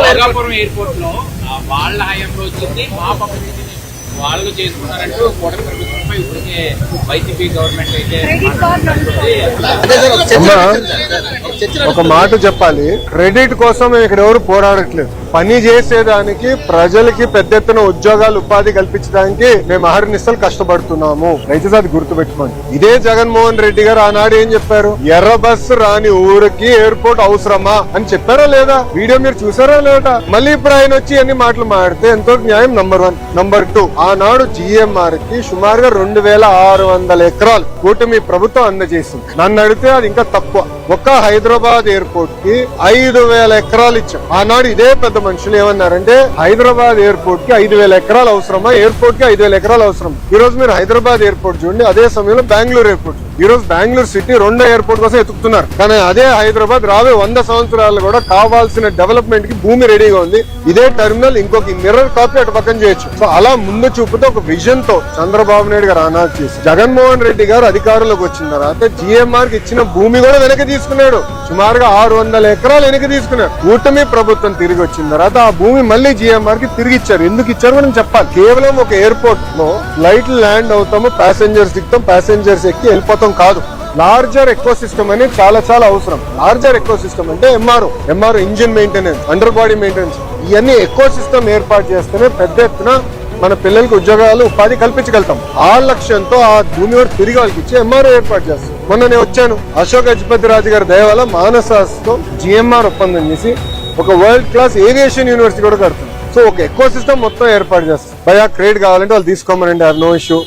Bhogapuram airport లో వాళ్ళ హయాంలో వచ్చింది, మా పబ్లిసిటీని వాళ్ళు చేసుకున్నారంటూ కూటమి ప్రభుత్వంపై ఇప్పటికే వైసీపీ గవర్నమెంట్ అయితే ఒక మాట చెప్పాలి. క్రెడిట్ కోసం ఇక్కడ ఎవరు పోరాడట్లేదు. పని చేసేదానికి, ప్రజలకి పెద్ద ఎత్తున ఉద్యోగాలు, ఉపాధి కల్పించడానికి మేము అహర్నిశలు కష్టపడుతున్నాము. దయచేసి అది గుర్తుపెట్టుకోండి. ఇదే జగన్మోహన్ రెడ్డి గారు ఆనాడు ఏం చెప్పారు? ఎర్ర బస్సు రాని ఊరికి ఎయిర్పోర్ట్ అవసరమా అని చెప్పారా లేదా? వీడియో మీరు చూసారా లేదా? మళ్ళీ ఇప్పుడు ఆయన వచ్చి అన్ని మాటలు మాడితే ఎంతో న్యాయం. నంబర్ 1. నంబర్ 2, ఆనాడు GMR కి సుమారుగా 2600 ఎకరాలు కూటమి ప్రభుత్వం అందజేసింది. నన్ను అడిగితే అది ఇంకా తక్కువ. ఒక్క హైదరాబాద్ ఎయిర్పోర్ట్ కి 5000 ఎకరాలు ఇచ్చాం. ఆనాడు ఇదే పెద్ద మనుషులు ఏమన్నారంటే హైదరాబాద్ ఎయిర్పోర్ట్ కి 5000 ఎకరాలు అవసరమా, ఎయిర్పోర్ట్ కి 5000 ఎకరాలు అవసరం. ఈ రోజు మీరు హైదరాబాద్ ఎయిర్పోర్ట్ చూడండి, అదే సమయంలో బెంగళూరు ఎయిర్పోర్ట్. ఈ రోజు బెంగళూరు సిటీ 2వ ఎయిర్పోర్ట్ కోసం ఎత్తుకుతున్నారు. కానీ అదే హైదరాబాద్ రాబోయే 100 సంవత్సరాలు కూడా కావాల్సిన డెవలప్మెంట్ కి భూమి రెడీగా ఉంది. ఇదే టెర్మినల్ ఇంకొక మిర్రర్ కాపీ అటు పక్కన చేయొచ్చు. సో అలా ముందు చూపుతో ఒక విజన్ తో చంద్రబాబు నాయుడు గారు ఆనాడు చేసి, జగన్మోహన్ రెడ్డి గారు అధికారంలోకి వచ్చిన తర్వాత GMR కి ఇచ్చిన భూమి కూడా వెనక్కి తీసుకున్నాడు. సుమారుగా 600 ఎకరాలు వెనక్కి తీసుకున్నాడు. కూటమి ప్రభుత్వం తిరిగి వచ్చిన తర్వాత ఆ భూమి మళ్ళీ GMR కి తిరిగి ఇచ్చారు. ఎందుకు ఇచ్చారు మనం చెప్పాలి. కేవలం ఒక ఎయిర్పోర్ట్ లో ఫ్లైట్ ల్యాండ్ అవుతాము, ప్యాసింజర్స్ దిగుతాం, ప్యాసింజర్స్ ఎక్కి వెళ్ళిపోతాం కాదు. లార్జర్ ఎకో సిస్టమ్ అనేది చాలా చాలా అవసరం. లార్జర్ ఎకో సిస్టమ్ అంటే MRO engine maintenance, under body maintenance, ఇవన్నీ ఎకో సిస్టమ్ ఏర్పాటు చేస్తేనే పెద్ద ఎత్తున మన పిల్లలకి ఉద్యోగాలు, ఉపాధి కల్పించగలుగుతాం. ఆ లక్ష్యంతో ఆ భూమి కూడా తిరిగి వాళ్ళకి ఇచ్చి MRO ఏర్పాటు చేస్తాం. మొన్న నేను వచ్చాను, అశోక్ గజపతి రాజు గారి దయ వల్ల మానసాస్తో GMR ఒప్పందం చేసి ఒక వరల్డ్ క్లాస్ ఏవియేషన్ యూనివర్సిటీ కూడా కడుతుంది. సో ఒక ఎకో సిస్టమ్ మొత్తం ఏర్పాటు చేస్తాం. భయా క్రెడిట్ కావాలంటే వాళ్ళు తీసుకోమనండి, నో ఇష్యూ.